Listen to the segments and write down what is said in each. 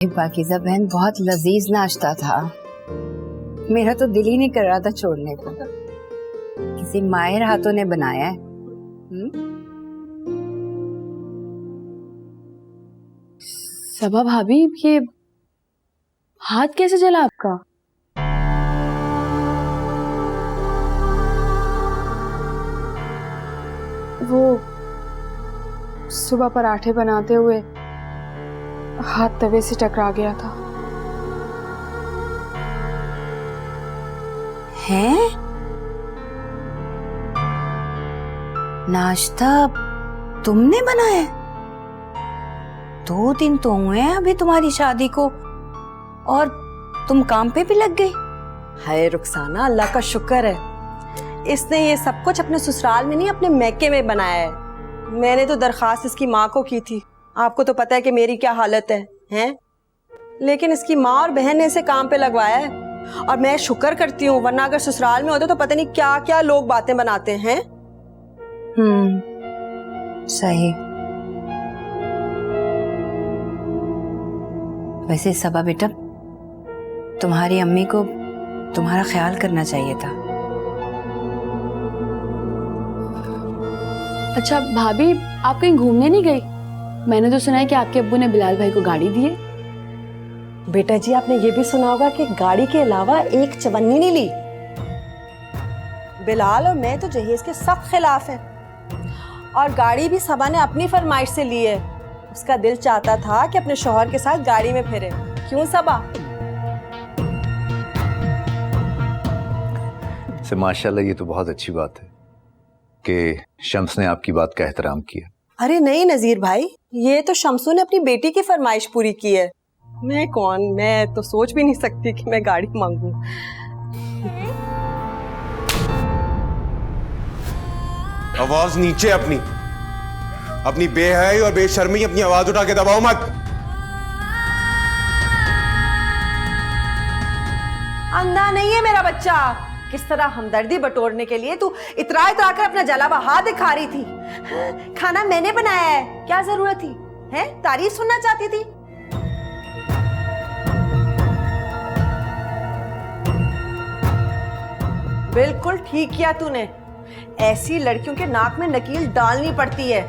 पाकीज़ा बहन, बहुत लजीज नाश्ता था। मेरा तो दिल ही नहीं कर रहा था छोड़ने को। किसी माहिर हाथों ने बनाया है। सबा भाभी, ये हाथ कैसे जला आपका? वो सुबह पराठे बनाते हुए हाथ तवे से टकरा गया था। हैं? नाश्ता तुमने बनाया? 2 दिन तो हुए हैं अभी तुम्हारी शादी को और तुम काम पे भी लग गई। हाय रुखसाना, अल्लाह का शुक्र है इसने ये सब कुछ अपने ससुराल में नहीं अपने मैके में बनाया है। मैंने तो दरखास्त इसकी माँ को की थी, आपको तो पता है कि मेरी क्या हालत है, हैं? लेकिन इसकी माँ और बहन ने इसे काम पे लगवाया है और मैं शुक्र करती हूँ, वरना अगर ससुराल में होते तो पता नहीं क्या क्या लोग बातें बनाते हैं। सही। वैसे सबा बेटा, तुम्हारी अम्मी को तुम्हारा ख्याल करना चाहिए था। अच्छा भाभी, आप कहीं घूमने नहीं गई? मैंने तो सुना है कि आपके अब्बू ने बिलाल भाई को गाड़ी दी है। बेटा जी, आपने ये भी सुना होगा कि गाड़ी के अलावा एक चवन्नी नहीं ली। बिलाल और मैं तो जहेज के सख्त खिलाफ हैं और गाड़ी भी सबा ने अपनी फरमाइश से ली है। उसका दिल चाहता था कि अपने शौहर के साथ गाड़ी में फिरे। क्यों सबा? से माशाल्लाह, ये तो बहुत अच्छी बात है कि शम्स ने आपकी बात का एहतराम किया। अरे नहीं नजीर भाई, ये तो शम्सू ने अपनी बेटी की फरमाइश पूरी की है। मैं तो सोच भी नहीं सकती कि मैं गाड़ी मांगू। आवाज नीचे अपनी बेहयाई और बेशर्मी अपनी आवाज उठा के दबाओ मत। अंधा नहीं है मेरा बच्चा। किस तरह हमदर्दी बटोरने के लिए तू इतरा इतरा कर अपना जला हाथ दिखा रही थी। खाना मैंने बनाया है, क्या जरूरत थी? हैं? तारीफ सुनना चाहती थी? बिल्कुल ठीक किया तूने। ऐसी लड़कियों के नाक में नकील डालनी पड़ती है।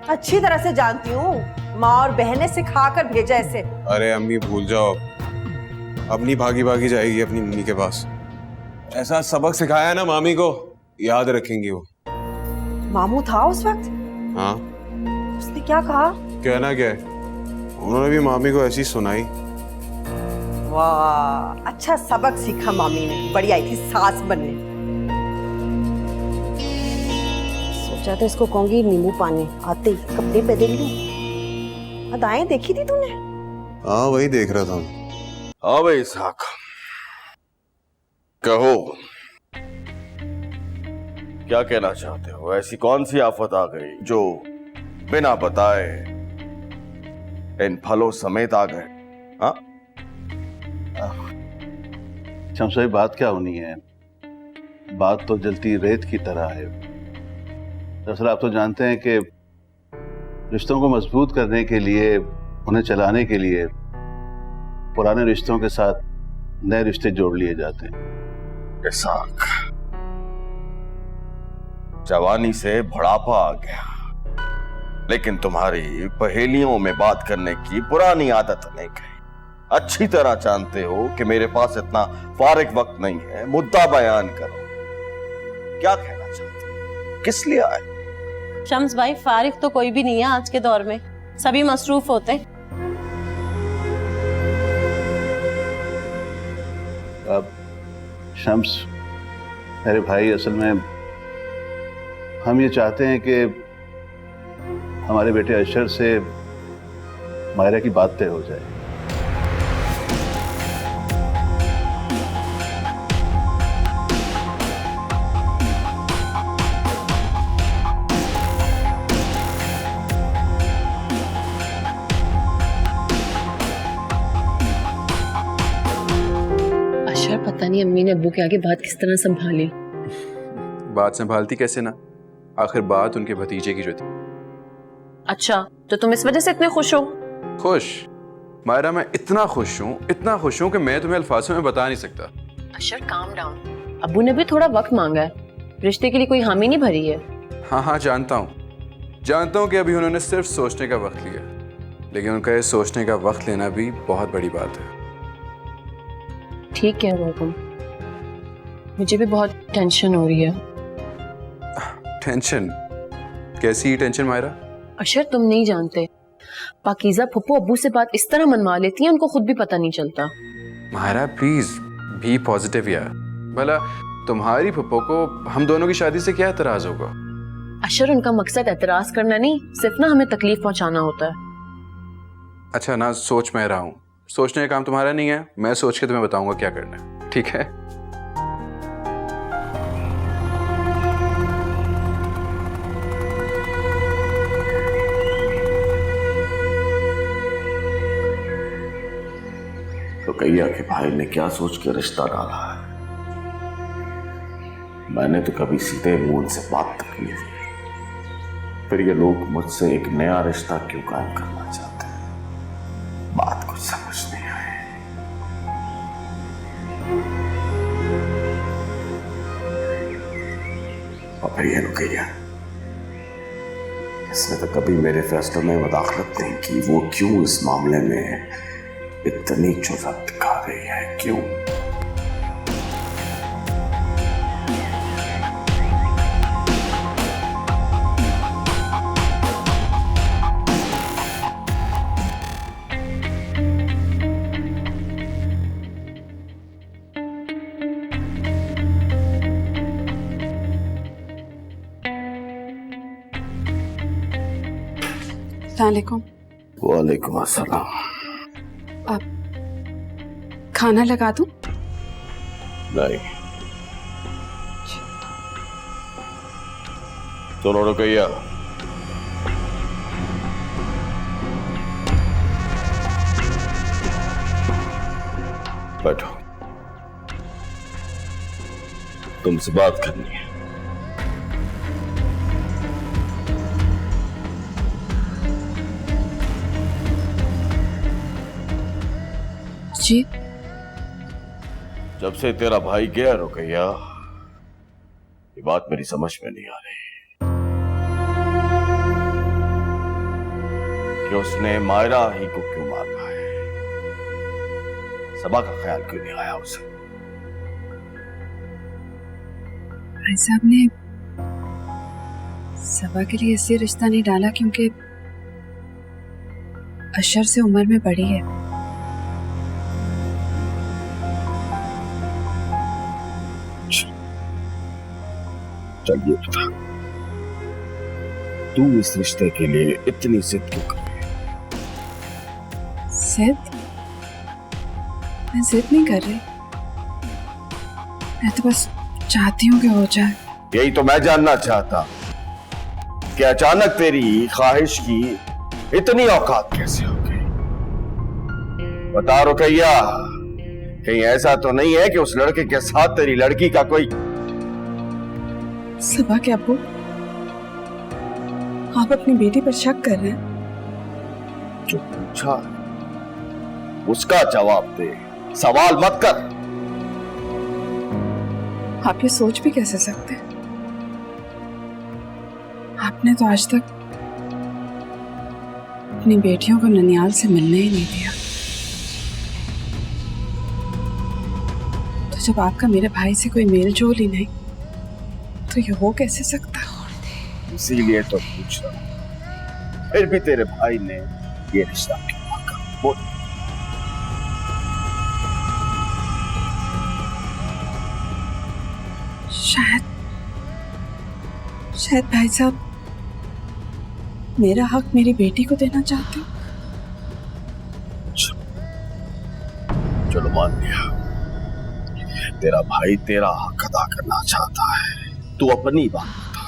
अच्छी तरह से जानती हूँ, माँ और बहन ने सिखा कर भेजा ऐसे। अरे अम्मी भूल जाओ, अपनी भागी भागी जाएगी अपनी मम्मी के पास। ऐसा सबक सिखाया ना मामी को, याद रखेंगी वो। मामू था उस वक्त? हाँ। उसने क्या कहा? कहना क्या है, उन्होंने भी मामी को ऐसी सुनाई। वाह, अच्छा सबक सीखा मामी ने। बड़ी आई थी सास बनने। सोचा था इसको कहूंगी नींबू पानी, आते ही कपड़े बदल लूं। अदाएं देखी थी तूने? हाँ, वही देख रहा था। हाँ भाई इसहाक, कहो क्या कहना चाहते हो? ऐसी कौन सी आफत आ गई जो बिना बताए इन फलों समेत आ गए? हाँ, शम्स भाई, बात क्या होनी है? बात तो जलती रेत की तरह है। दरअसल आप तो जानते हैं कि रिश्तों को मजबूत करने के लिए, उन्हें चलाने के लिए पुराने रिश्तों के साथ नए रिश्ते जोड़ लिए जाते हैं। इसहाक, जवानी से बुढ़ापा आ गया, लेकिन तुम्हारी पहेलियों में बात करने की पुरानी आदत नहीं गई। अच्छी तरह जानते हो कि मेरे पास इतना फारिग वक्त नहीं है। मुद्दा बयान करो, क्या कहना चाहते हो? किस लिए आए? शम्स भाई, फारिग तो कोई भी नहीं है आज के दौर में, सभी मसरूफ होते हैं। अब शम्स मेरे भाई, असल में हम ये चाहते हैं कि हमारे बेटे अशर से मायरा की बात तय हो जाए। अशर, पता नहीं अम्मी ने अब्बू के आगे बात किस तरह संभाली। बात संभालती कैसे ना, आखिर बात उनके भतीजे की जो थी। अच्छा, तो तुम इस वजह से इतने खुश हो? खुश? मायरा, मैं इतना खुश हूँ कि मैं तुम्हें अल्फाजों में बता नहीं सकता। अशर काम डाउन, अब्बू ने भी थोड़ा वक्त मांगा है, रिश्ते के लिए कोई हामी नहीं भरी है। हाँ, जानता हूँ कि अभी उन्होंने सिर्फ सोचने का वक्त लिया, लेकिन उनका ये सोचने का वक्त लेना भी बहुत बड़ी बात है। ठीक है तुम, मुझे भी बहुत टेंशन हो रही है। टेंशन? कैसी टेंशन मायरा? अशर तुम नहीं जानते, पाकीज़ा फुप्पो अब्बू से बात इस तरह मनवा लेती है, उनको खुद भी पता नहीं चलता। मायरा प्लीज बी पॉजिटिव यार, भला तुम्हारी फुप्पो को हम दोनों की शादी से क्या एतराज होगा? अशर उनका मकसद एतराज करना नहीं, सिर्फ ना हमें तकलीफ पहुंचाना होता है। अच्छा ना, सोच मैं रहा हूँ, सोचने का काम तुम्हारा नहीं है, मैं सोच के तुम्हें बताऊंगा क्या करना है, ठीक है? रुकैया के भाई ने क्या सोच के रिश्ता डाला है? मैंने तो कभी सीधे मुंह उनसे बात तक नहीं की, फिर ये लोग मुझसे एक नया रिश्ता क्यों कायम करना चाहते हैं? बात कुछ समझ नहीं आई। और फिर ये रुकैया, इसने तो कभी मेरे फैसलों में मुदाखलत नहीं की, वो क्यों इस मामले में इतनी जुर्रत दिखा रही है? क्यों? अस्सलामुअलैकुम। वालेकुम अस्सलाम। खाना लगा दूं? नहीं, सुनो रुकैया, बैठो, तुमसे बात करनी है। जी? जब से तेरा भाई गया रुकैया, ये बात मेरी समझ में नहीं आ रही कि उसने मायरा ही को क्यों मारना है। सबा का ख्याल क्यों नहीं आया उसे? भाई साहब ने सबा के लिए इसलिए रिश्ता नहीं डाला क्योंकि अशर से उम्र में बड़ी है। चलिए बता, तू इस रिश्ते के लिए इतनी जिद क्यों कर रही है? जिद? मैं जिद नहीं कर रही, मैं तो बस चाहती हूँ कि हो जाए। यही तो मैं जानना चाहता कि अचानक तेरी ख्वाहिश की इतनी औकात कैसे हो गई? बता रुकैया, कहीं ऐसा तो नहीं है कि उस लड़के के साथ तेरी लड़की का कोई? सबा के अब्बू, आप अपनी बेटी पर शक कर रहे हैं? जो पूछा उसका जवाब दे, सवाल मत कर। आप ये सोच भी कैसे सकते हैं? आपने तो आज तक अपनी बेटियों को ननियाल से मिलने ही नहीं दिया, तो जब आपका मेरे भाई से कोई मेल जोल ही नहीं, तो ये हो कैसे सकता? इसीलिए तो पूछ रहा हूं, फिर भी तेरे भाई ने ये रिश्ता क्यों मांगा? बोल। शायद भाई साहब मेरा हक मेरी बेटी को देना चाहते हो। चलो मान लिया, तेरा भाई तेरा हक अदा करना चाहता है। तू अपनी बात बता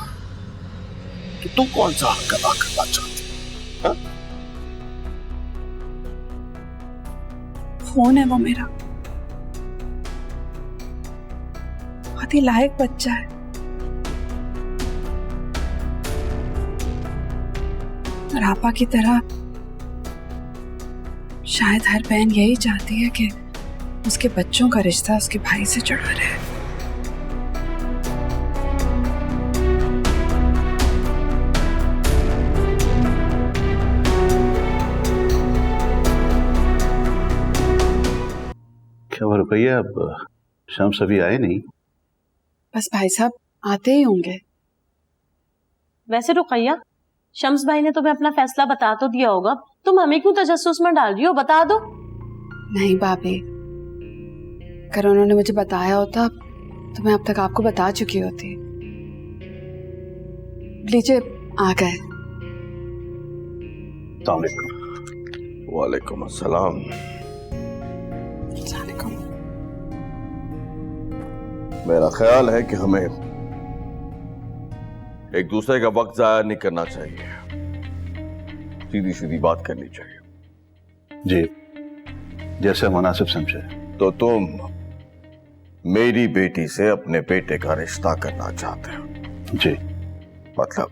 कि तू कौन सा हक अदा करना चाहती है? फोन है वो मेरा, बहुत ही लायक बच्चा है, और आपा की तरह शायद हर बहन यही चाहती है कि उसके बच्चों का रिश्ता उसके भाई से जुड़ा रहे। क्या वो रुपया अब शम्स अभी आए नहीं? बस भाई साहब आते ही होंगे। वैसे रुकैया, शम्स भाई ने तुम्हें अपना फैसला बता तो दिया होगा, तुम हमें क्यों तजस्सुस में डाल रही हो? बता दो। नहीं भाभी, अगर उन्होंने मुझे बताया होता तो मैं अब तक आपको बता चुकी होती। लीजिए आ गए। वालेकुम अस्सलाम। मेरा ख्याल है कि हमें एक दूसरे का वक्त जाया नहीं करना चाहिए, सीधी सीधी बात करनी चाहिए। जी, जैसे मुनासिब समझे। तो तुम मेरी बेटी से अपने बेटे का रिश्ता करना चाहते हो? जी। मतलब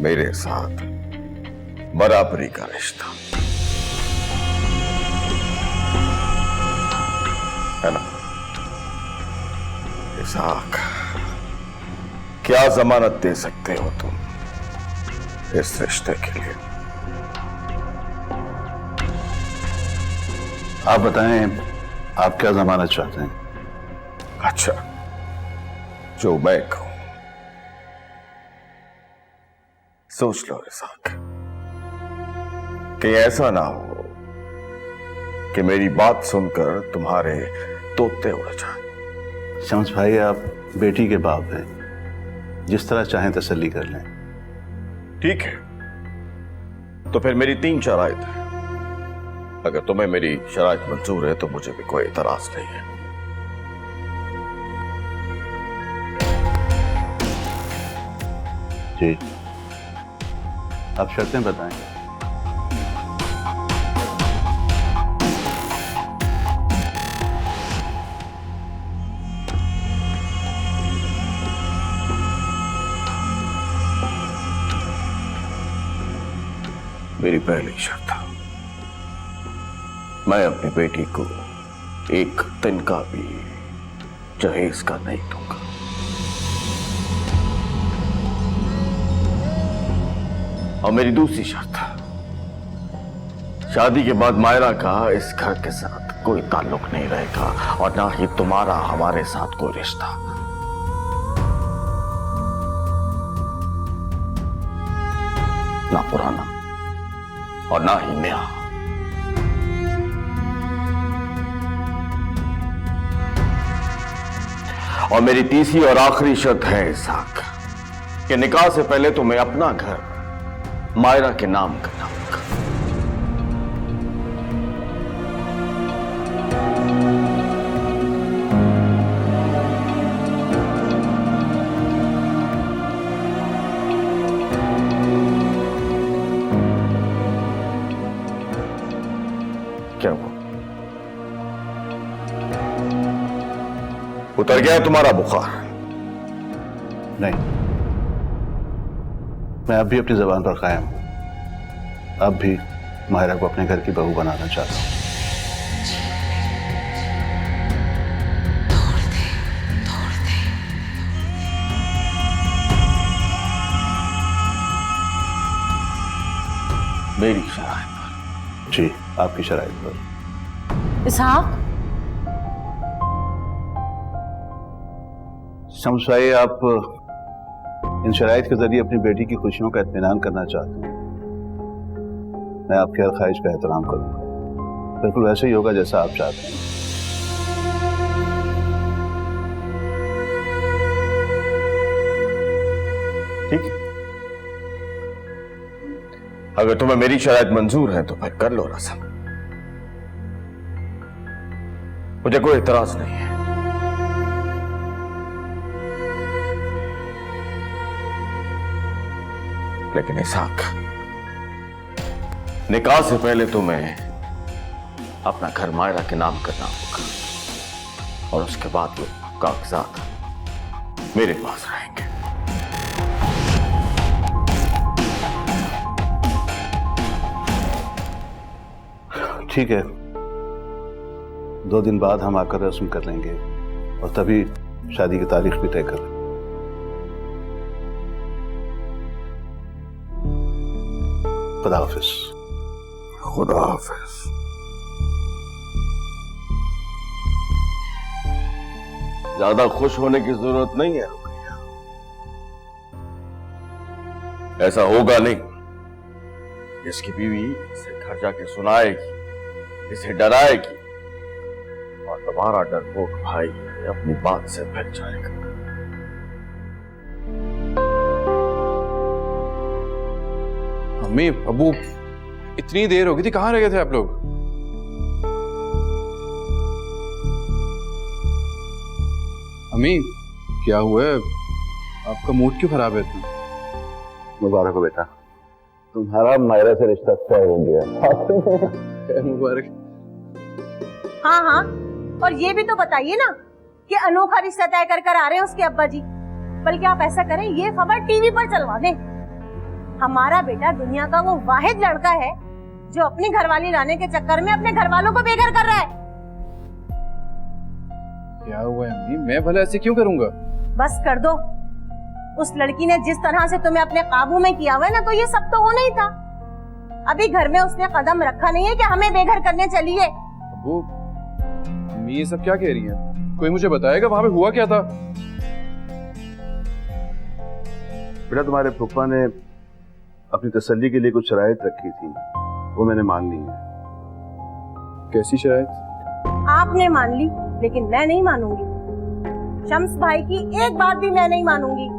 मेरे साथ बराबरी का रिश्ता, है ना? इसाक, क्या जमानत दे सकते हो तुम इस रिश्ते के लिए? आप बताएं, आप क्या जमानत चाहते हैं? अच्छा, जो मैं कहूं सोच लो इसाक, कि ऐसा ना हो कि मेरी बात सुनकर तुम्हारे तोते उड़ जाए। शम्स भाई, आप बेटी के बाप हैं, जिस तरह चाहें तसल्ली कर लें। ठीक है, तो फिर मेरी 3 शराइत है। अगर तुम्हें मेरी शराइत मंजूर है तो मुझे भी कोई एतराज नहीं है। जी, आप शर्तें बताएं। मेरी पहली शर्त, मैं अपनी बेटी को एक दिन का भी जहेज का नहीं दूंगा। और मेरी दूसरी शर्त, शादी के बाद मायरा का इस घर के साथ कोई ताल्लुक नहीं रहेगा और ना ही तुम्हारा हमारे साथ कोई रिश्ता। ना पुराना और ना ही नया। और मेरी तीसरी और आखिरी शर्त है इसाक, कि निकाह से पहले तुम्हें अपना घर मायरा के नाम करना होगा। क्या हुआ? उतर गया तुम्हारा बुखार? नहीं, मैं अब भी अपनी जबान पर कायम हूं। अब भी माहिरा को अपने घर की बहू बनाना चाहता हूं। मेरी शराइत पर? जी, आपकी शराइत पर। इसहाक, शम्स भाई, आप इन शराइत के जरिए अपनी बेटी की खुशियों का इत्मीनान करना चाहते हैं। मैं आपके हर ख्वाहिश का एहतराम करूंगा, बिल्कुल वैसे ही होगा जैसा आप चाहते हैं। ठीक है, अगर तुम्हें मेरी शराइत मंजूर है तो फिर कर लो रस्म, मुझे कोई इतराज नहीं है। लेकिन इसाक, निकाह से पहले तुम्हें अपना घर मायरा के नाम करना होगा और उसके बाद वो कागजात मेरे पास रहेंगे। ठीक है, 2 दिन बाद हम आकर रस्म कर लेंगे और तभी शादी की तारीख भी तय कर लेंगे। खुदा हाफिज। खुदा हाफिज। ज्यादा खुश होने की जरूरत नहीं है रुकैया, ऐसा होगा नहीं। इसकी बीवी इसे घर जाके सुनाएगी, इसे डराएगी और तुम्हारा डरपोक भाई अपनी बात से बच जाएगा। अम्मी, अबू, इतनी देर हो गई थी, कहाँ रह गए थे आप लोग? अम्मी, क्या हुआ है? आपका मूड क्यों खराब है इतना? मुबारक हो बेटा, तुम्हारा मायरा से रिश्ता तय हो गया। मुबारक। हाँ हाँ, और ये भी तो बताइए ना कि अनोखा रिश्ता तय कर कर आ रहे हैं उसके अब्बा जी। बल्कि आप ऐसा करें, ये खबर टीवी पर चलवा दें। हमारा बेटा दुनिया का वो वाहिद लड़का है जो अपनी घरवाली लाने के चक्कर में अपने घर वालों को बेघर कर रहा है। क्या हुआ अम्मी? मैं भला ऐसे क्यों करूंगा? बस कर दो। उस लड़की ने जिस तरह से तुम्हें अपने काबू में किया हुआ है ना, तो ये सब तो होना ही था। अभी घर में उसने कदम रखा नहीं है कि हमें बेघर करने चलिए। अबू, अम्मी ये सब क्या कह रही हैं? कोई मुझे बताएगा वहां पे हुआ क्या था? बेटा, तुम्हारे फूफा ने अपनी तसल्ली के लिए कुछ शराइत रखी थी, वो मैंने मान ली है। कैसी शराइत? आपने मान ली, लेकिन मैं नहीं मानूंगी। शम्स भाई की एक बात भी मैं नहीं मानूंगी।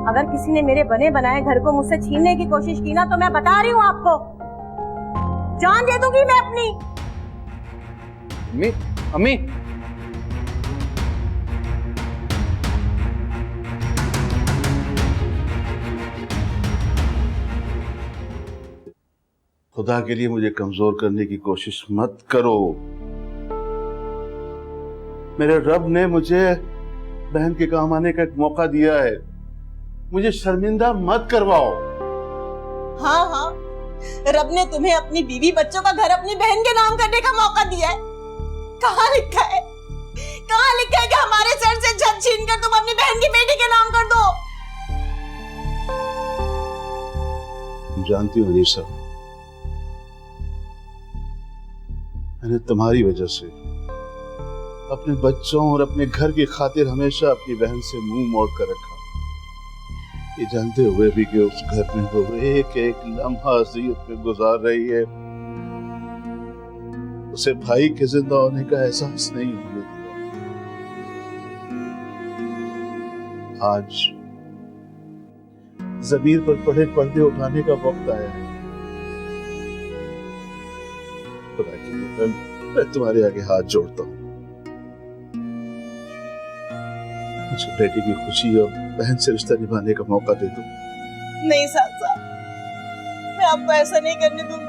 अगर किसी ने मेरे बने बनाए घर को मुझसे छीनने की कोशिश की ना, तो मैं बता रही हूँ आपको, जान दे दूंगी मैं अपनी। अम्मी, अम्मी, खुदा के लिए मुझे कमजोर करने की कोशिश मत करो। मेरे रब ने मुझे बहन के काम आने का एक मौका दिया है, मुझे शर्मिंदा मत करवाओ। हाँ हाँ, रब ने तुम्हें अपनी बीवी बच्चों का घर अपनी बहन के नाम करने का मौका दिया है। कहाँ लिखा है, कहाँ लिखा है कि हमारे सर से छत छीनकर तुम अपनी बहन की बेटी के नाम कर दो? जानती हो ये सब, मैंने तुम्हारी वजह से अपने बच्चों और अपने घर की खातिर हमेशा अपनी बहन से मुंह मोड़ कर रखा, ये जानते हुए भी कि उस घर में वो एक एक लम्हा अज़ियत में गुजार रही है। उसे भाई के जिंदा होने का एहसास नहीं होने दिया। आज ज़मीर पर पड़े पर्दे उठाने का वक्त आया है। खुदा के लिए मैं तुम्हारे आगे हाथ जोड़ता हूँ, मुझे बेटी की खुशी और बहन से रिश्ता निभाने का मौका दे दो। नहीं सासा, मैं आपको ऐसा नहीं करने दूंगी।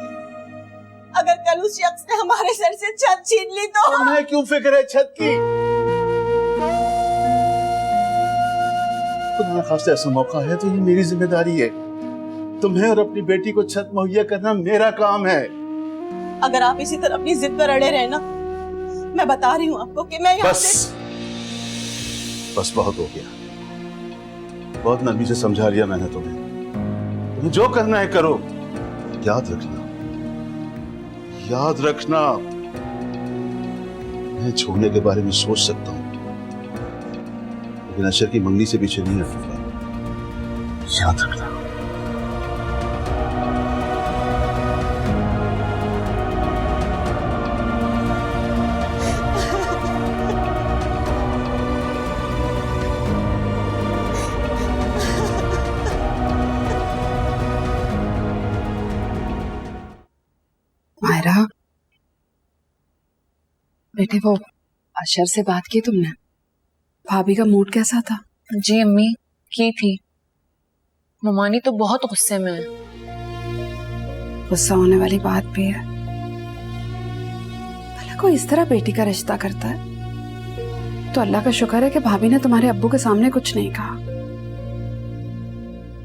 अगर कल उस शख्स ने हमारे सर से छत छीन ली तो तुम्हें क्यों फिक्र है छत की? खुदा खास्ता ऐसा मौका है तो ये मेरी जिम्मेदारी है। तुम्हें और अपनी बेटी को छत मुहैया करना मेरा काम है। अगर आप इसी तरह अपनी जिद पर अड़े रहे ना, मैं बता रही हूँ आपको कि मैं यहाँ बस बहुत हो गया, बहुत नरमी से समझा लिया मैंने तुम्हें जो करना है करो। याद रखना, याद रखना, मैं छोड़ने के बारे में सोच सकता हूँ, लेकिन अशर की मंगनी से पीछे नहीं हटूंगा। याद रखना। मायरा, बेटे वो अशर से बात की तुमने? भाभी का मूड कैसा था? जी अम्मी, की थी। ममानी तो बहुत गुस्से में है। गुस्सा होने वाली बात भी है। भला कोई इस तरह बेटी का रिश्ता करता है तो अल्लाह का शुक्र है कि भाभी ने तुम्हारे अब्बू के सामने कुछ नहीं कहा।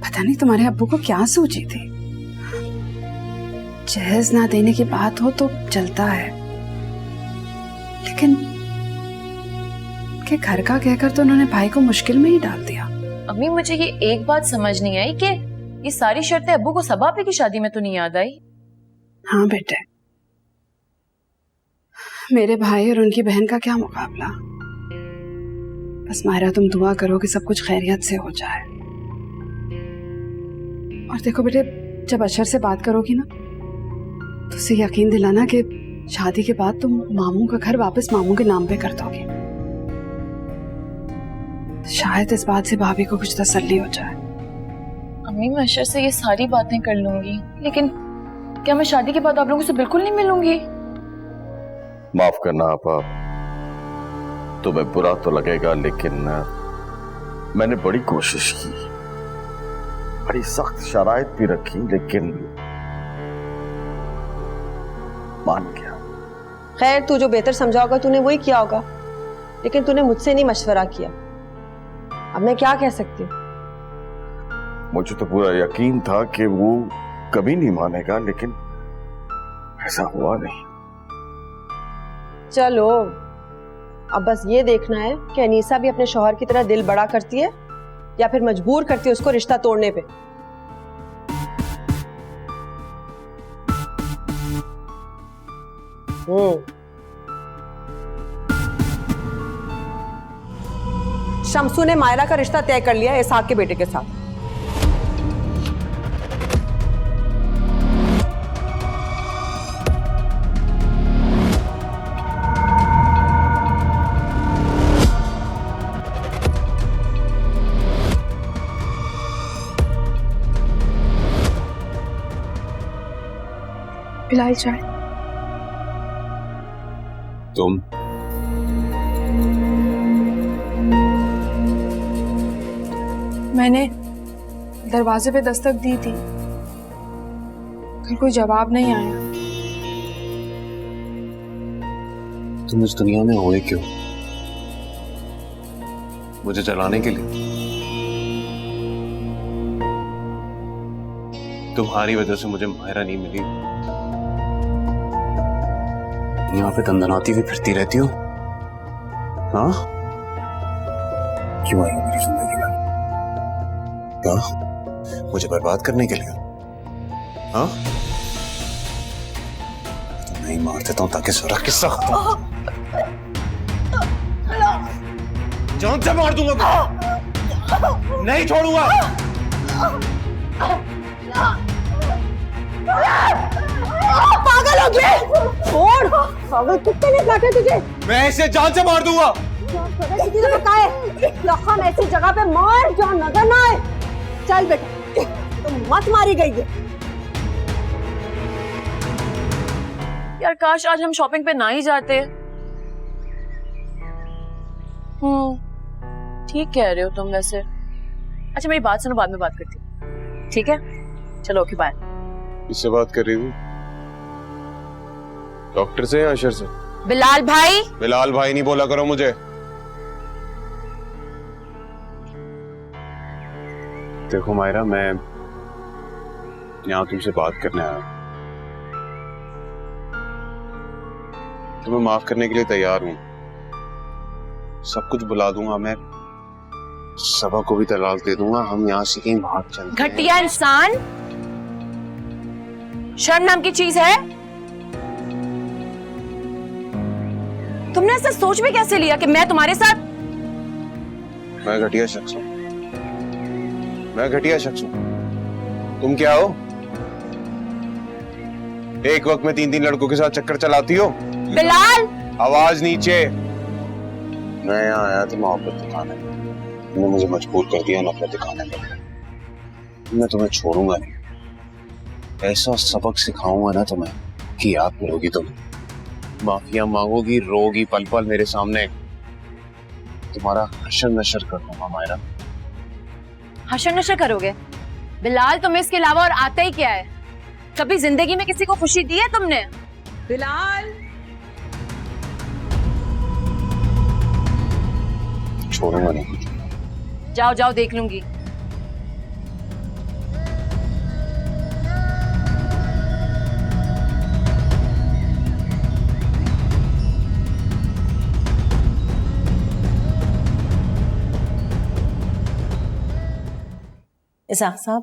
पता नहीं तुम्हारे अब्बू को क्या सूझी थी। जहेज ना देने की बात हो तो चलता है, लेकिन के घर का कहकर तो उन्होंने भाई को मुश्किल में ही डाल दिया। अम्मी मुझे ये एक बात समझ नहीं आई कि ये सारी शर्तें अब्बू को सबा आपी की शादी में तो नहीं याद आई। हाँ बेटे, मेरे भाई और उनकी बहन का क्या मुकाबला। बस मायरा तुम दुआ करो कि सब कुछ खैरियत से हो जाए। और देखो बेटे, जब अशर से बात करोगी ना तो उसे यकीन दिलाना कि शादी के बाद तुम मामू का घर वापस मामू के नाम पे कर दोगी। शायद इस बात से भाभी को कुछ तसल्ली हो जाए। अम्मी मैं अशर से ये सारी बातें कर लूंगी, लेकिन क्या मैं शादी के बाद आप लोगों से बिल्कुल नहीं मिलूंगी? माफ करना आपा, तुम्हें बुरा तो लगेगा, लेकिन मैंने बड़ी कोशिश की, बड़ी सख्त शराइत भी रखी, लेकिन मान गया। खैर, तू जो बेहतर समझा होगा तूने वही किया होगा, लेकिन तूने मुझसे नहीं मशवरा किया। अब मैं क्या कह सकती हूँ? मुझे तो पूरा यकीन था कि वो कभी नहीं मानेगा, लेकिन ऐसा हुआ नहीं। चलो, अब बस ये देखना है कि अनीसा भी अपने शौहर की तरह दिल बड़ा करती है या फिर मजबूर करती है उसको रिश्ता तोड़ने पे। शम्सू ने मायरा का रिश्ता तय कर लिया इसहाक के बेटे के साथ। पिलाई चाय। तुम मैंने दरवाजे पे दस्तक दी थी, फिर कोई जवाब नहीं आया। तुम इस दुनिया में होए क्यों? मुझे जलाने के लिए? तुम्हारी वजह से मुझे मायरा नहीं मिली, यहाँ पे दंदनाती हुई फिरती रहती हो। हाँ, क्यों आई हो मेरी जिंदगी में? क्या? मुझे बर्बाद करने के लिए? हाँ, तो नहीं मार देता हूं ताकि सारा किस्सा खत्म हो। जान से मार दूंगा, नहीं छोड़ूंगा। पागल हो गए? छोड़, पागल कुत्ते ने काटा तुझे। मैं ऐसे जान से मार दूंगा। जख्म ऐसी जगह पे मार जहाँ नजर ना आए। चल बेटा, तुम मत मारी गई है। यार काश आज हम शॉपिंग पे ना ही जाते। ठीक कह रहे हो तुम वैसे। अच्छा मेरी बात सुनो, बाद में बात करती हूँ, ठीक है? चलो ओके बाय। किससे बात कर रही हूँ? डॉक्टर से या अशर से? बिलाल भाई। बिलाल भाई नहीं बोला करो मुझे। देखो मायरा, मैं यहाँ तुमसे बात करने आया। तुम्हें माफ करने के लिए तैयार हूँ, सब कुछ बुला दूंगा मैं, सबा को भी तलाक दे दूंगा, हम यहाँ से कहीं भाग चलते हैं। घटिया इंसान, शर्म नाम की चीज है? तुमने ऐसा सोच में कैसे लिया कि मैं तुम्हारे साथ? मैं घटिया शख्स हूँ, मैं घटिया शख्स हूँ। तुम क्या हो? एक वक्त में 3-3 लड़कों के साथ चक्कर चलाती हो। बिलाल, आवाज नीचे। मैं यहाँ आया था मोहब्बत दिखाने, तुमने मुझे मजबूर कर दिया नफरत दिखाने में। मैं तुम्हें छोड़ूंगा नहीं, ऐसा सबक सिखाऊंगा ना तुम्हें कि याद करोगी तुम, माफिया मांगोगी, रोगी पल पल मेरे सामने, तुम्हारा हशर नशर कर दूंगा मायरा। हशर नशर करोगे? बिलाल तुम्हें इसके अलावा और आता ही क्या है? कभी जिंदगी में किसी को खुशी दी है तुमने? बिलाल, छोड़ूंगा नहीं। जाओ जाओ देख लूंगी। इसाक साहब,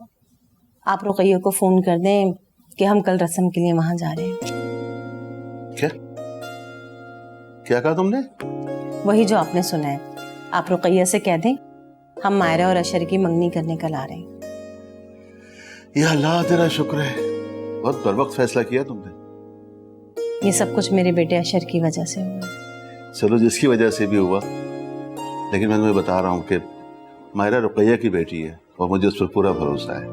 आप रुकैया को फोन कर दें कि हम कल रस्म के लिए वहां जा रहे हैं। क्या क्या कहा तुमने? वही जो आपने सुना है। आप रुकैया से कह दें हम मायरा और अशर की मंगनी करने कल आ रहे हैं। या अल्लाह तेरा शुक्र है, बहुत बर्वक्त फैसला किया तुमने। ये सब कुछ मेरे बेटे अशर की वजह से हुआ। चलो जिसकी वजह से भी हुआ, लेकिन मैं तुम्हें बता रहा हूँ कि मायरा रुकैया की बेटी है और मुझे उस पर पूरा भरोसा है।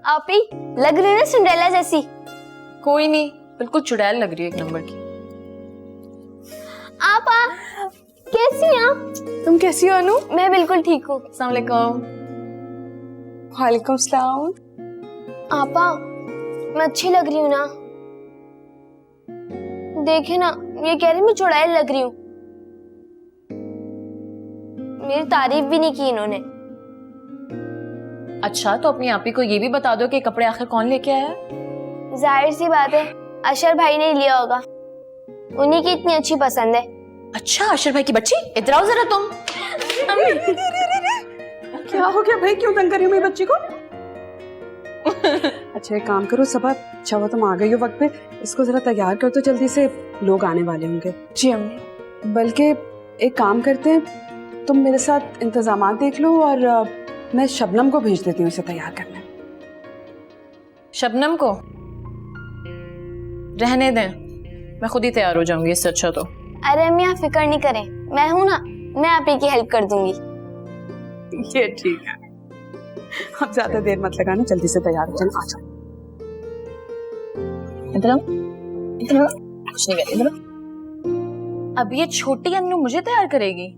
आप ही लग रही है सिंड्रेला जैसी। कोई नहीं, बिल्कुल चुड़ैल लग रही है एक नंबर की। आप कैसी हैं आप? तुम कैसी हो अनु? मैं बिल्कुल ठीक हूँ। अस्सलाम वालेकुम। वालेकुम सलाम। आपा मैं अच्छी लग रही हूँ ना? देखे ना, ये कह रही मैं चुड़ैल लग रही हूँ। मेरी तारीफ भी नहीं की इन्होंने। अच्छा, तो अपनी आपी को ये भी बता दो कि कपड़े आखिर कौन लेके आया? जाहिर सी बात है अशर भाई ने लिया होगा, उन्हीं की इतनी अच्छी पसंद है। अच्छा, अशर भाई की बच्ची, इधर आओ जरा तुम। क्या हो गया भाई, क्यों तंग कर रही हो मेरी बच्ची को? अच्छा एक काम करो सबा, अच्छा वो तुम आ गई हो वक्त पे, इसको जरा तैयार कर दो जल्दी से, लोग आने वाले होंगे। जी अम्मी। बल्कि एक काम करते हैं, तुम मेरे साथ इंतजामात देख लो और मैं शबनम को भेज देती हूँ इसे तैयार करने। शबनम को रहने दें, मैं खुद ही तैयार हो जाऊंगी इससे अच्छा तो। अरे अम्मी आप फिक्र नहीं करें, मैं हूं ना, मैं आप ही की हेल्प कर दूंगी। ये ठीक है, अब ज्यादा देर मत लगाना, जल्दी से तैयार हो जाओ। आ जाओ। इधर आओ, इधर आओ। कुछ नहीं कहती, इधर आओ। अब ये छोटी अन्नू मुझे तैयार करेगी?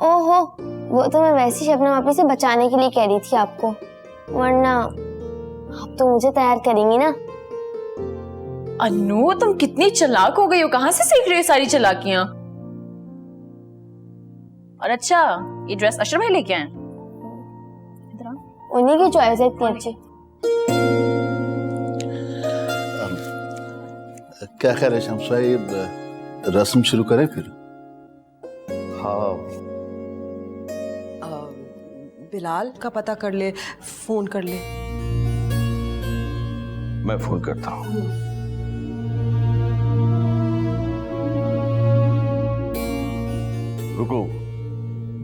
ओहो, वो तो मैं वैसी शबनम आपी से बचाने के लिए कह रही थी आपको, वरना आप तो मुझे तैयार करेंगी ना। अन्नू तुम कितनी चालाक हो गई हो, कहाँ से सीख रही हो सारी चालाकियां? और अच्छा, ये ड्रेस अशर भाई लेके आए? उन्हीं की चॉइस है इतनी अच्छी। क्या ख्याल है शम्स भाई, रस्म शुरू करें फिर? हाँ, बिलाल का पता कर ले, फोन कर ले। मैं फोन करता हूँ। रुको,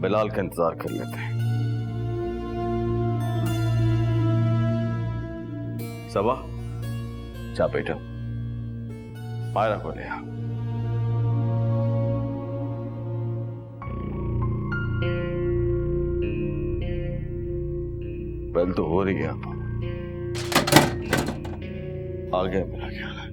बिलाल का इंतजार कर लेते हैं। सबा, जा बेटा, मायरा को ले आ। पहले तो हो रही है, आ गया मेरा ख्याल है।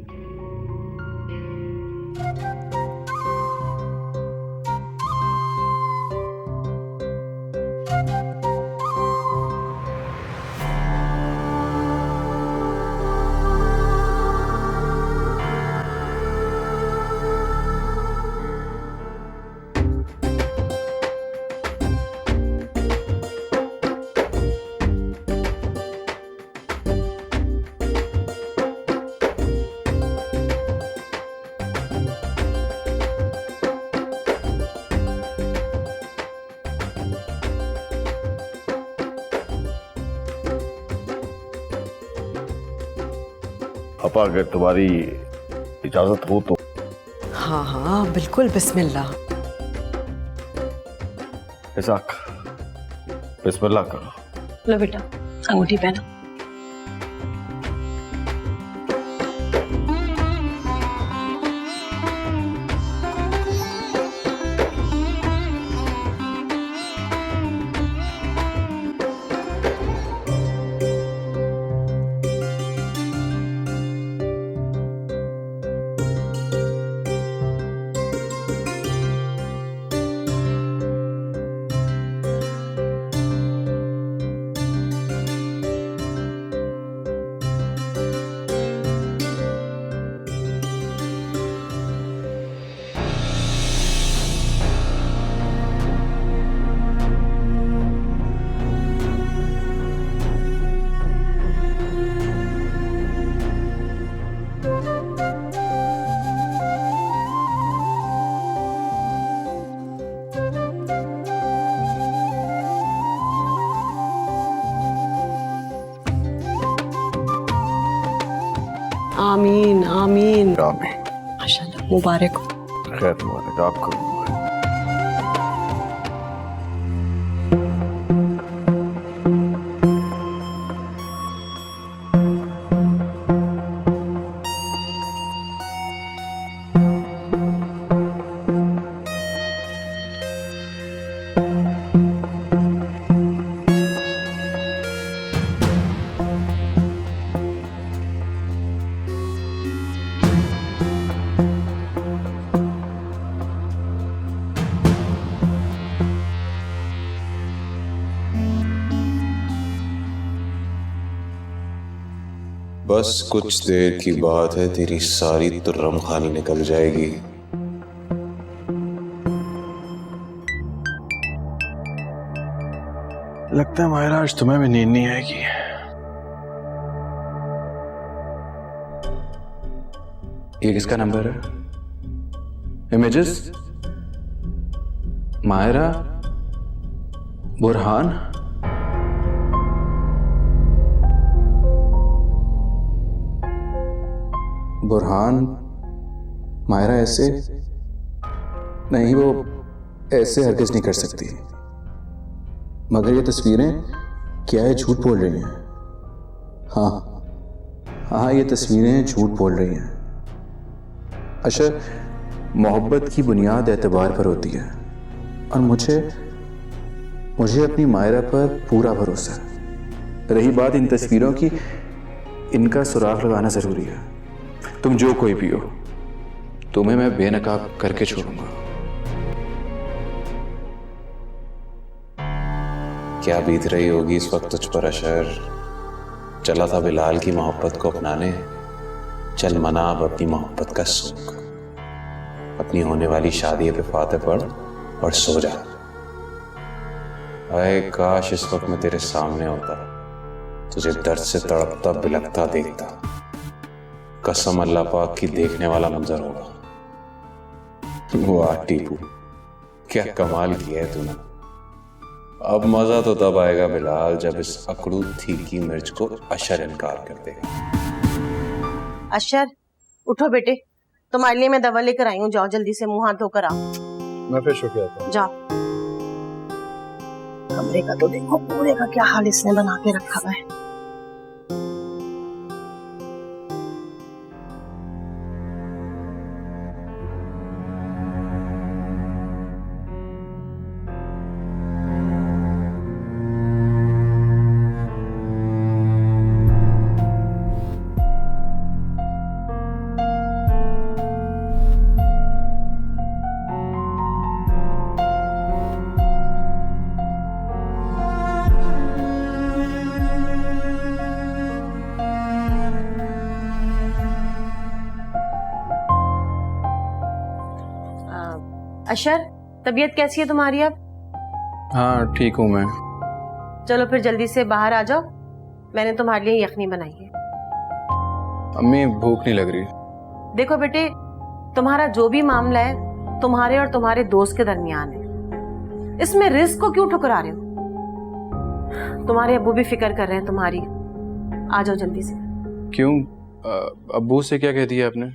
अपा, अगर तुम्हारी इजाजत हो तो। हाँ हाँ बिल्कुल, बिस्मिल्लाह। इसाक, बिस्मिल्लाह करो। लो बेटा, अंगूठी पहनो। आमीन आमीन आमीन। माशाल्लाह, मुबारक हो। खैर मुबारक आपको। बस कुछ देर की बात है, तेरी सारी तुर्रम खानी निकल जाएगी। लगता है माहिरा आज तुम्हें भी नींद नहीं आएगी। ये किसका नंबर है? इमेजेस, मायरा, बुरहान। बुरहान, मायरा ऐसे नहीं, वो ऐसे हरगिज़ नहीं कर सकती। मगर ये तस्वीरें क्या है, झूठ बोल रही हैं। हाँ, ये तस्वीरें झूठ बोल रही हैं। अच्छा, मोहब्बत की बुनियाद एतबार पर होती है और मुझे अपनी मायरा पर पूरा भरोसा है। रही बात इन तस्वीरों की, इनका सुराग लगाना ज़रूरी है। तुम जो कोई भी हो, तुम्हें मैं बेनकाब करके छोड़ूंगा। क्या बीत रही होगी इस वक्त तुझ पर अशर? चला था बिलाल की मोहब्बत को अपनाने, चल मना अब अपनी मोहब्बत का सुख। अपनी होने वाली शादी पे फातिह पढ़ और सो जा। आए काश इस वक्त मैं तेरे सामने होता, तुझे दर्द से तड़पता बिलखता देखता। कसम अल्लाह पाक की, देखने वाला मंजर होगा। वाह टीपू, क्या कमाल किया है तूने। अब मजा तो तब आएगा बिलाल जब इस अकड़ू तीखी मिर्च को अशर इनकार कर देगा। अशर, उठो बेटे, तुम्हारे लिए मैं दवा लेकर आई हूँ। जाओ जल्दी से मुंह हाथ धोकर आओ। मैं फ्रेश होके आता हूँ। जाओ। कमरे का तो देखो, पूरे का क्या हाल इसने बना के रखा हुआ है। अशर, तबीयत कैसी है तुम्हारी अब? हाँ, ठीक हूँ मैं। चलो फिर जल्दी से बाहर आ जाओ, मैंने तुम्हारे लिए यखनी बनाई है। अम्मी, भूख नहीं लग रही। देखो बेटे, तुम्हारा जो भी मामला है तुम्हारे और तुम्हारे दोस्त के दरमियान है। इसमें रिस्क को क्यों ठुकरा रहे हो? तुम्हारे अब्बू भी फिक्र कर रहे हैं तुम्हारी। आ जाओ जल्दी से। क्यों? अब्बू से क्या कह दिया आपने?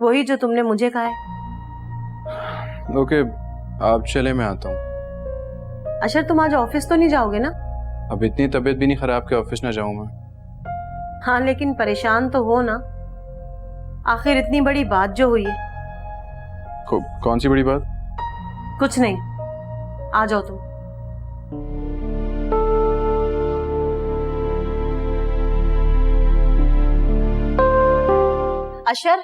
वही जो तुमने मुझे कहा है। ओके, आप चले, मैं आता हूँ। अशर, तुम आज ऑफिस तो नहीं जाओगे ना? अब इतनी तबीयत भी नहीं खराब कि ऑफिस ना जाऊं मैं। हाँ, लेकिन परेशान तो हो ना। आखिर इतनी बड़ी बात जो हुई है। कौन सी बड़ी बात? कुछ नहीं, आ जाओ तुम। अशर,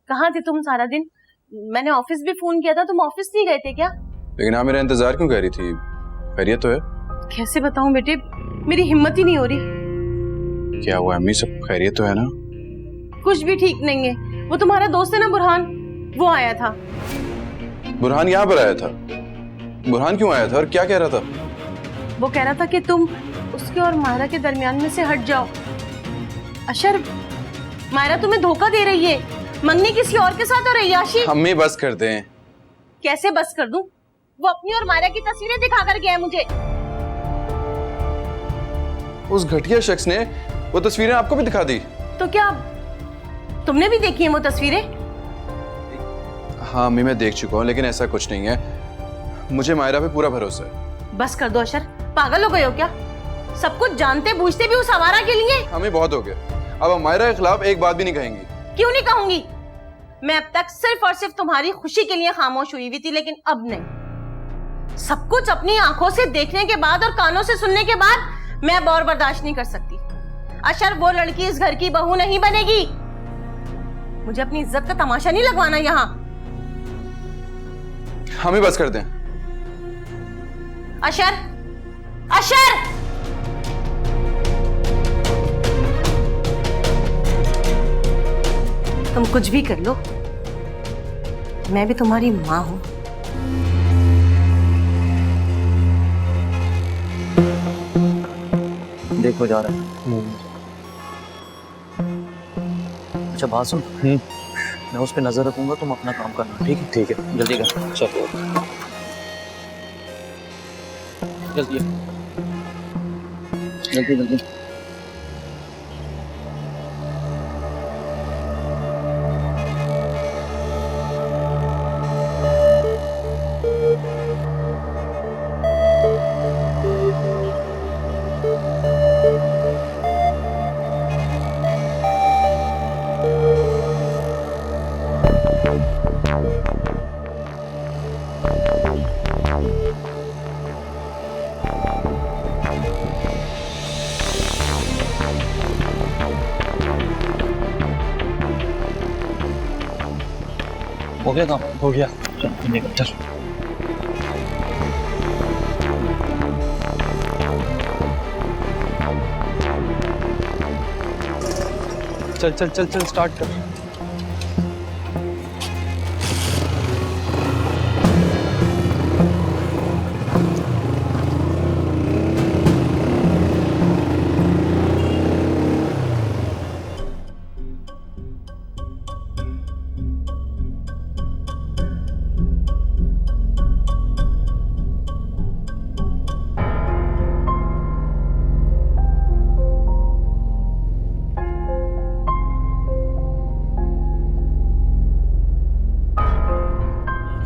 कहाँ थे तुम सारा दिन? मैंने ऑफिस भी फोन किया था, तुम ऑफिस नहीं गए थे क्या? लेकिन आप मेरा इंतजार क्यों कर रही थी? खैरियत तो है? कैसे बताऊं बेटे, मेरी हिम्मत ही नहीं हो रही। क्या हुआ अम्मी, सब खैरियत तो है ना? कुछ भी ठीक नहीं है। वो तुम्हारा दोस्त है ना बुरहान, वो आया था। बुरहान यहाँ पर आया था? बुरहान क्यों आया था और क्या कह रहा था? वो कह रहा था कि तुम उसके और मायरा के दरमियान में से हट जाओ। अशर, मायरा तुम्हें धोखा दे रही है, मंगनी किसी और के साथ हो रही है। आशी, अम्मी बस कर दें। कैसे बस कर दूं? वो अपनी और मायरा की तस्वीरें दिखा कर गया है मुझे। उस घटिया शख्स ने वो तस्वीरें आपको भी दिखा दी? तो क्या तुमने भी देखी हैं वो तस्वीरें? हाँ अम्मी, मैं देख चुका हूँ, लेकिन ऐसा कुछ नहीं है। मुझे मायरा पे पूरा भरोसा है। बस कर दो अशर, पागल हो गए हो क्या? सब कुछ जानते बूझते भी उस आवारा के लिए? हमें बहुत हो गया। अब हम मायरा के खिलाफ एक बात भी नहीं कहेंगी। क्यों नहीं कहूंगी? मैं अब तक सिर्फ और सिर्फ तुम्हारी खुशी के लिए खामोश हुई हुई थी, लेकिन अब नहीं। सब कुछ अपनी आंखों से देखने के बाद और कानों से सुनने के बाद मैं अब और बर्दाश्त नहीं कर सकती। अशर, वो लड़की इस घर की बहू नहीं बनेगी। मुझे अपनी इज्जत का तमाशा नहीं लगवाना यहाँ। हम ही बस कर दें। अशर, अशर! तुम कुछ भी कर लो, मैं भी तुम्हारी माँ हूं। देखो जा रहा है। अच्छा बात सुन, मैं उस पर नजर रखूंगा, तुम अपना काम करना। ठीक है? ठीक है, जल्दी कर। चलो जल्दी जल्दी जल्दी। हो गया काम? हो गया। चल चल चल चल स्टार्ट कर।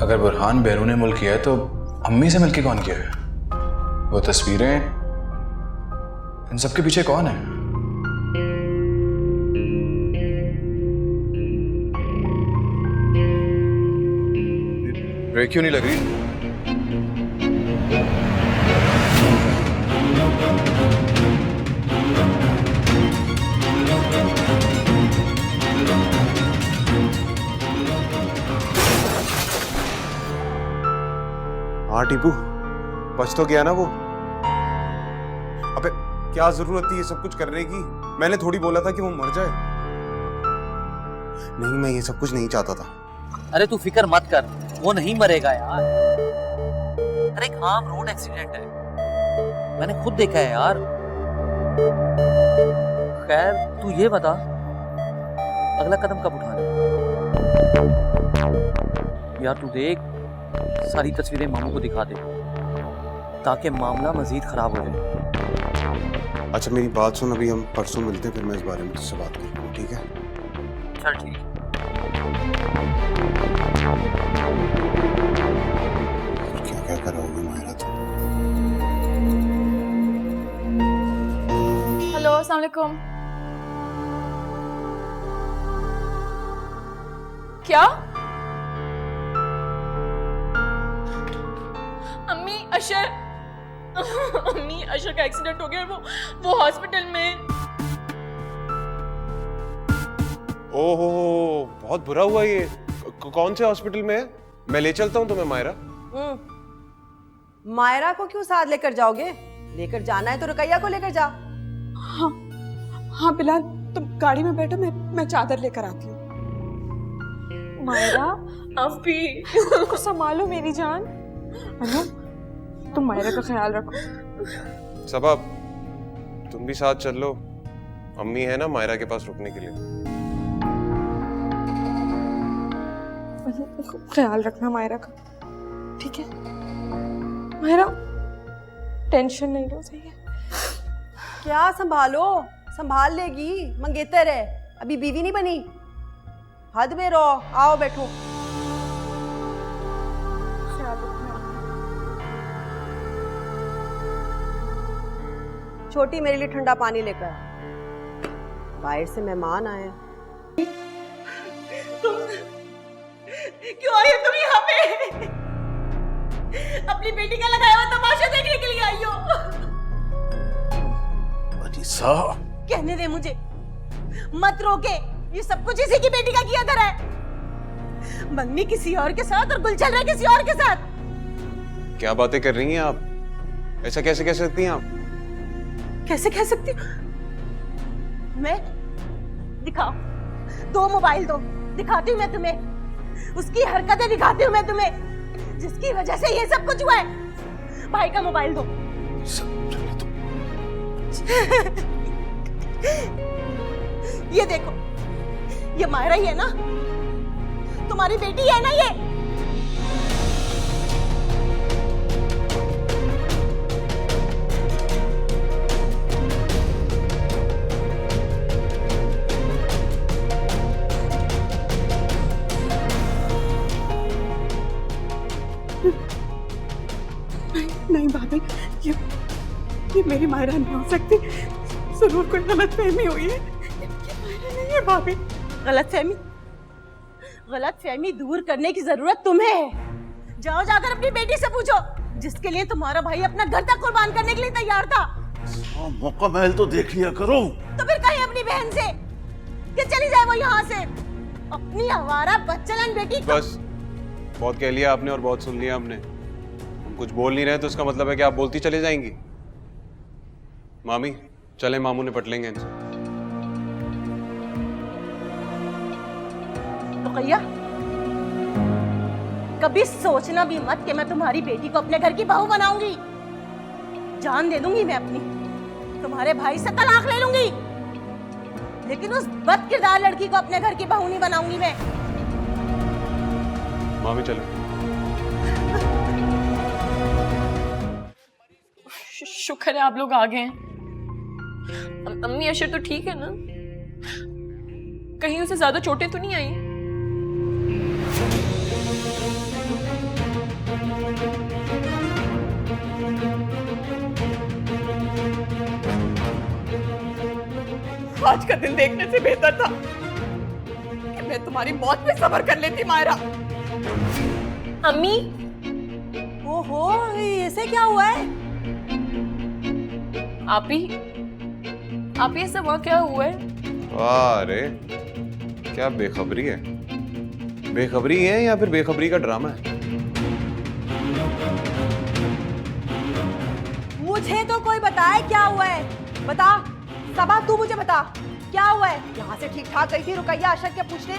अगर बुरहान बैरून मुल्क किया है तो अम्मी से मिलके कौन किया है? वो तस्वीरें, इन सब के पीछे कौन है? ब्रेक क्यों नहीं लग रही? हाँ टीपू, बच तो गया ना वो। अबे क्या जरूरत थी ये सब कुछ करने की? मैंने थोड़ी बोला था कि वो मर जाए। नहीं, मैं ये सब कुछ नहीं चाहता था। अरे तू फिक्र मत कर, वो नहीं मरेगा यार। अरे एक आम रोड एक्सीडेंट है, मैंने खुद देखा है यार। खैर तू ये बता, अगला कदम कब उठाना यार? तू देख, सारी तस्वीरें मामू को दिखा दे ताकि मामला मजीद खराब हो जाए। अच्छा मेरी बात सुन, अभी हम परसों मिलते हैं, फिर मैं इस बारे में तुझसे बात करूंगा, ठीक है? चल ठीक है। क्या क्या करोगे मायरा तुम? हेलो, अस्सलाम वालेकुम। क्या? अम्मी, अशर अम्मी, अशर का एक्सीडेंट हो गया और वो हॉस्पिटल में। ओहो, बहुत बुरा हुआ ये। कौन से हॉस्पिटल में है? मैं ले चलता हूँ तुम्हें मायरा। मायरा को क्यों साथ लेकर जाओगे? लेकर जाना है तो रुकैया को लेकर जा। हाँ हाँ बिलाल, तुम गाड़ी में बैठो, मैं चादर लेकर आती हूँ। मायरा, अभी संभालो मेरी जान। अनु, तुम मायरा का ख्याल रखो। सबब, तुम भी साथ चल लो, अम्मी है ना मायरा के पास रुकने के लिए। ख्याल रखना मायरा का, ठीक है? मायरा टेंशन नहीं लो, सही है? क्या संभालो? संभाल लेगी, मंगेतर है, अभी बीवी नहीं बनी। हद में रहो, आओ बैठो। छोटी मेरे लिए ठंडा पानी लेकर आ। बाहर से मेहमान आए। तुम क्यों आई हो तुम यहाँ पे? अपनी बेटी का लगाया हुआ तमाशा देखने के लिए आई हो? अनीसा, कहने दे मुझे, मत रोके। ये सब कुछ इसी की बेटी का किया धरा है। मंगनी किसी और के साथ और गुल चल रहा है किसी और के साथ। क्या बातें कर रही हैं आप? ऐसा कैसे कह सकती हैं आप? कैसे कह सकती हूँ मैं? दिखाओ, दो मोबाइल दो, दिखाती हूँ मैं तुम्हें। उसकी हरकतें दिखाती हूँ मैं तुम्हें, जिसकी वजह से ये सब कुछ हुआ है। भाई का मोबाइल दो। ये देखो, ये मायरा ही है ना? तुम्हारी बेटी है ना ये? नहीं भाभी, ये मेरी मायरा नहीं हो सकती। जरूर कोई गलतफहमी हुई है। ये मायरा नहीं है भाभी। गलतफहमी दूर करने की जरूरत तुम्हें है। जाओ जाकर अपनी बेटी से पूछो, जिसके लिए तुम्हारा भाई अपना घर तक कुर्बान करने के लिए तैयार था। मौका महल तो देख लिया करो। तो फिर कहीं अपनी बहन से कि चली जाए वो यहाँ से। अपनी आवारा बच्चलन बेटी को। बस बहुत कह लिया आपने और बहुत सुन लिया हमने। हम कुछ बोल नहीं रहे तो उसका मतलब है कि आप बोलती चली जाएंगी। मामी चले, मामू ने पट लेंगे इनसे। रुकैया, कभी सोचना भी मत कि मैं तुम्हारी बेटी को अपने घर की बहू बनाऊंगी। जान दे दूंगी मैं अपनी, तुम्हारे भाई से तलाक ले लूंगी, लेकिन उस बदकिरदार लड़की को अपने घर की बहू नहीं बनाऊंगी मैं। मामी चले। शुक्र है आप लोग आ गए हैं। अम्मी अशर तो ठीक है ना? कहीं उसे ज्यादा चोटें तो नहीं आई? आज का दिन देखने से बेहतर था कि मैं तुम्हारी मौत पे सब्र कर लेती मायरा। अम्मी, ओहो, ऐसे क्या हुआ है? आप ये सब वहाँ क्या हुआ है? अरे क्या बेखबरी है? बेखबरी है या फिर बेखबरी का ड्रामा है? मुझे तो कोई बताए क्या हुआ है। बता सबा, तू मुझे बता क्या हुआ है। यहाँ से ठीक ठाक गई थी रुकैया अशर के पूछने,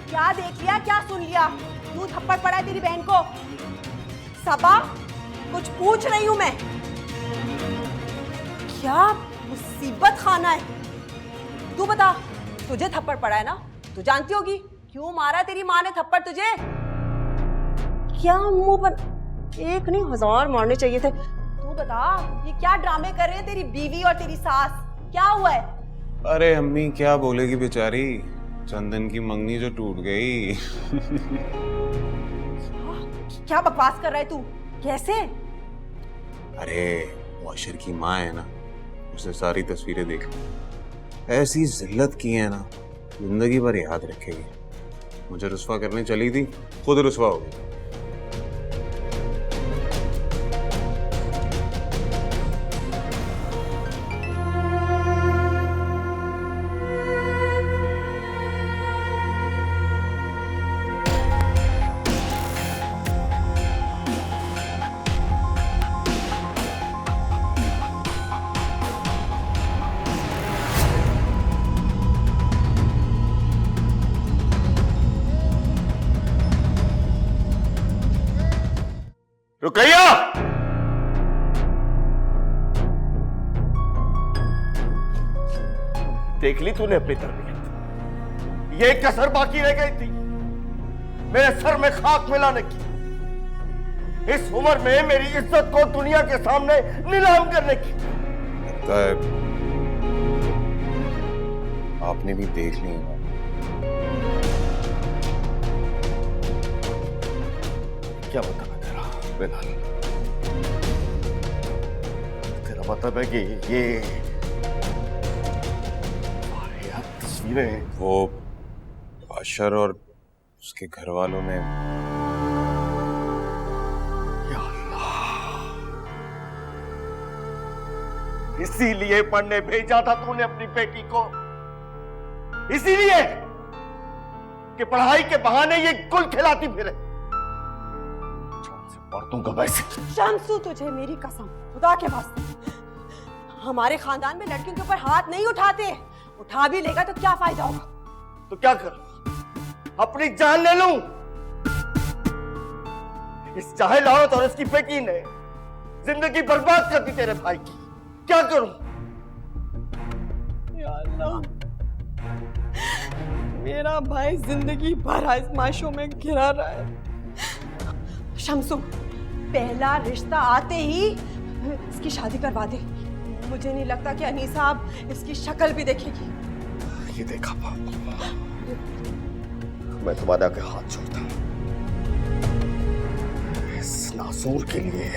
क्या देख लिया, क्या सुन लिया? तू थप्पड़ पड़ा है तेरी बहन को। सबा, कुछ पूछ रही हूं मैं। क्या मुसीबत खाना है? तू बता, तुझे थप्पड़ पड़ा है ना? तू जानती होगी क्यों मारा तेरी माँ ने थप्पड़ तुझे। क्या मुंह पर एक नहीं 1000 मारने चाहिए थे। तू बता, ये क्या ड्रामे कर रहे हैं तेरी बीवी और तेरी सास? क्या हुआ है? अरे अम्मी क्या बोलेगी बेचारी, चंदन की मंगनी जो टूट गई। क्या बकवास कर रहा है तू? कैसे? अरे मुअश्शर की माँ है ना, उसने सारी तस्वीरें देख ली, ऐसी जिल्लत की है ना, जिंदगी भर याद रखेगी। मुझे रुस्वा करने चली थी, खुद रुस्वा हो गई। रुकैया, देख ली तूने अपनी तरबियत। ये कसर बाकी रह गई थी मेरे सर में खाक मिलाने की। इस उम्र में मेरी इज्जत को दुनिया के सामने नीलाम करने की। आपने भी देख ली है। क्या मतलब है तेरा बिलाल? तेरा मतलब है कि ये तस्वीरें वो अशर और उसके घर वालों ने इसीलिए पढ़ने भेजा था तूने अपनी बेटी को, इसीलिए कि पढ़ाई के बहाने ये गुल खिलाती फिरे। पढ़ दूंगा वैसे। शम्सू, तुझे मेरी कसम खुदा के वास्ते, हमारे खानदान में लड़कियों के ऊपर हाथ नहीं उठाते। उठा भी लेगा तो क्या फायदा होगा? तो क्या करूं? अपनी जान ले लूं? इस जाहिल औरत और इसकी बेटी ने जिंदगी बर्बाद कर दी तेरे भाई की। क्या करूं? या अल्लाह, मेरा भाई जिंदगी भर आजमाइशों में घिरा रहा है। शम्सू, पहला रिश्ता आते ही इसकी शादी करवा दे। मुझे नहीं लगता कि अनीसा अब इसकी शक्ल भी देखेगी। ये देखा मैं तुम्हारे आगे हाथ जोड़ता हूं। इस नासूर के लिए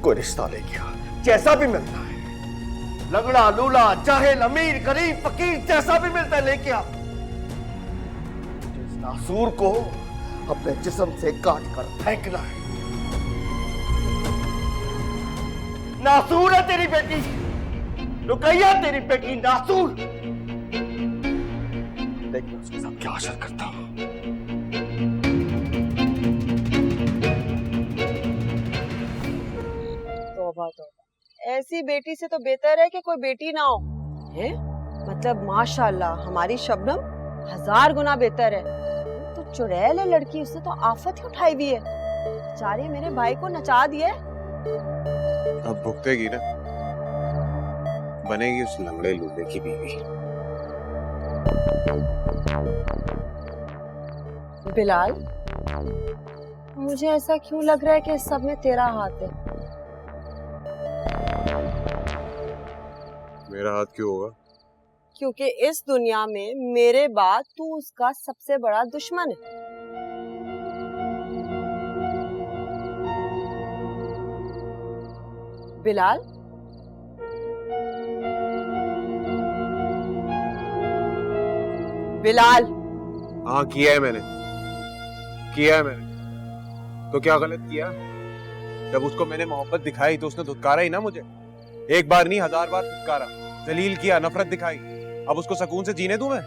कोई रिश्ता ले गया, जैसा भी मिलता है, लंगड़ा लूला जाहिल अमीर गरीब फकीर जैसा भी मिलता है लेके आ। इस नासूर को अपने जिस्म से काट कर फेंकना है। नासूर है तेरी बेटी, रुकैया तेरी बेटी नासूर। देख मैं उसके साथ क्या असर करता हूं। तौबा तौबा, ऐसी बेटी से तो बेहतर है कि कोई बेटी ना हो। है मतलब माशाल्लाह, हमारी शबनम 1000 गुना बेहतर है। तो चुड़ैल है लड़की, उसने तो आफत ही उठाई हुई है। बेचारे मेरे भाई को नचा दिए। अब भुगतेगी ना, बनेगी उस लंगड़े लूले की बीवी। बिलाल, मुझे ऐसा क्यों लग रहा है कि इस सब में तेरा हाथ है? मेरा हाथ क्यों होगा? क्योंकि इस दुनिया में मेरे बाद तू उसका सबसे बड़ा दुश्मन है। बिलाल, बिलाल। हाँ किया है मैंने, किया है मैंने। तो क्या गलत किया? जब उसको मैंने मोहब्बत दिखाई तो उसने धुतकारा ही ना मुझे। एक बार नहीं 1000 बार धुतकारा, जलील किया, नफरत दिखाई। अब उसको सुकून से जीने दूं मैं?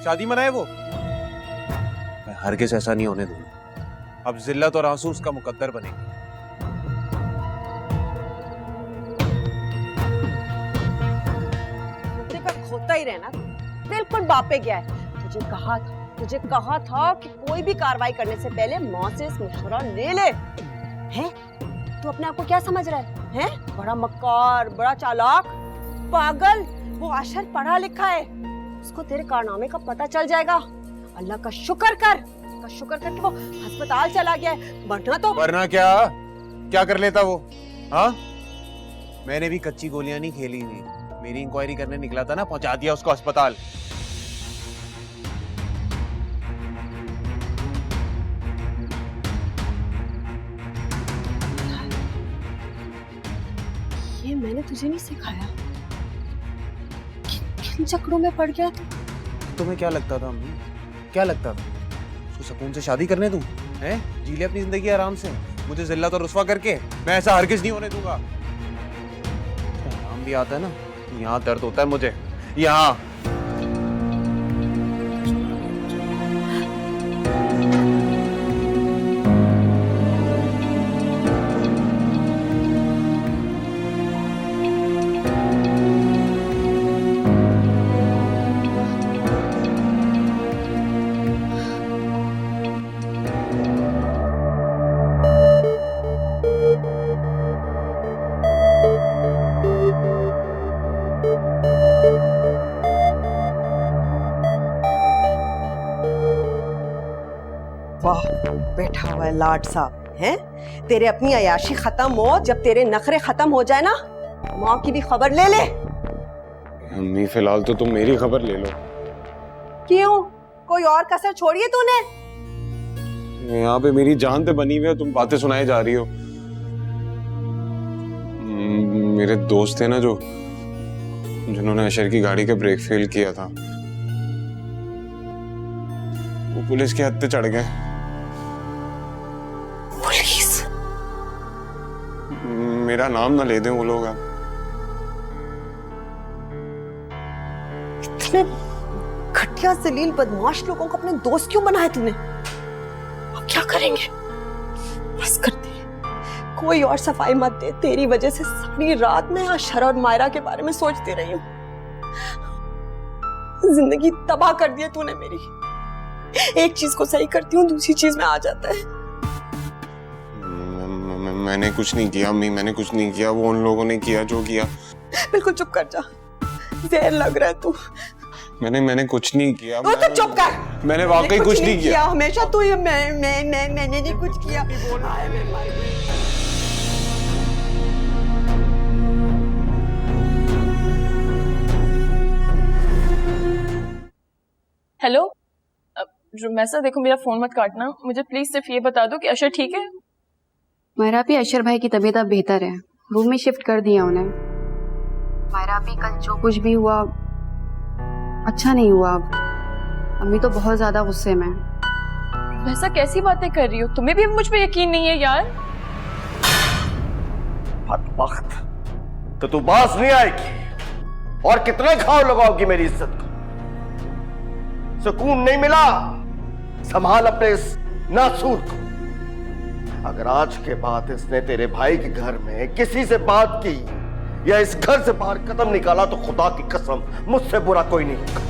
शादी मनाए वो? मैं हरगिज़ ऐसा नहीं होने दूंगा। अब जिल्लत और आंसू उसका मुकद्दर बनेगी। खोता ही रहना, बिल्कुल बापे गया है। तुझे कहा था कि कोई भी कार्रवाई करने से पहले माँ से मशवरा ले ले। हैं? तू अपने आप को क्या समझ रहा है? हैं? बड़ा मक्कार, बड़ा चालाक, पागल। वो अशर पढ़ा लिखा है, उसको तेरे कारनामे का पता चल जाएगा। अल्लाह का शुक्र कर कि वो अस्पताल चला गया है, वरना क्या कर लेता वो? हाँ, मैंने भी कच्ची गोलियां नहीं खेली हुई। मेरी इंक्वायरी करने निकला था ना, पहुंचा दिया उसको अस्पताल। ये मैंने तुझे नहीं सिखाया। किन चक्रों में पड़ गया तू? तुम्हें क्या लगता था अम्मी? क्या लगता था? उसको सुकून से शादी करने दूं? हैं? जी ले अपनी जिंदगी आराम से, मुझे जिल्लत और रुस्वा करके। मैं ऐसा हरगिज़ नहीं होने दूंगा। आराम भी आता है ना, यहाँ दर्द होता है मुझे, यहाँ। वाह, बैठा हुआ है लाट साहब। हैं? तेरे अपनी अयाशी खत्म हो, जब तेरे नखरे खत्म हो जाए ना, माँ की भी खबर ले ले। अम्मी फिलहाल तो तुम मेरी खबर ले लो। क्यों? कोई और कसर छोड़ी है तूने? यहाँ पे मेरी जान पे बनी हुई है, तुम बातें सुनाए जा रही हो। मेरे दोस्त थे ना जो जिन्होंने अशर की गाड़ी के ब्रेक फेल किया था, वो पुलिस के हत्थे चढ़ गए। पुलिस? मेरा नाम ना ले दें वो लोग। अब इतने घटिया जलील बदमाश लोगों को अपने दोस्त क्यों बनाया तूने? अब क्या करेंगे? बस कर दे, कोई और सफाई मत दे। तेरी वजह से सारी रात में अशर और मायरा के बारे में सोचती रही हूँ। जिंदगी तबाह कर दिया तूने मेरी। एक चीज को सही करती हूँ, दूसरी चीज में आ जाता है। मैंने कुछ नहीं किया अम्मी, मैंने कुछ नहीं किया। वो उन लोगों ने किया जो किया। बिल्कुल चुप कर जा, देर लग रहा है तू। मैंने कुछ नहीं किया। तो चुप कर। मैंने वाकई कुछ नहीं किया। हमेशा तू ये मैंने नहीं कुछ किया। हेलो रुमैसा, देखो मेरा फोन मत काटना, मुझे प्लीज सिर्फ ये बता दो कि अशर ठीक है। मायरा भी, अशर भाई की तबीयत अब बेहतर है, रूम में शिफ्ट कर दिया उन्हें। मायरा भी, कल जो कुछ भी हुआ अच्छा नहीं हुआ। अम्मी तो बहुत ज्यादा गुस्से में। वैसा कैसी बातें कर रही हो? तुम्हें भी मुझ पे यकीन नहीं है यार? बदबख्त, तो तू बास नहीं आएगी और कितने घाव लगाओगी मेरी इज्जत को? सुकून नहीं मिला? संभाल अपने इस नासूर को। अगर आज के बाद इसने तेरे भाई के घर में किसी से बात की या इस घर से बाहर कदम निकाला तो खुदा की कसम मुझसे बुरा कोई नहीं होगा।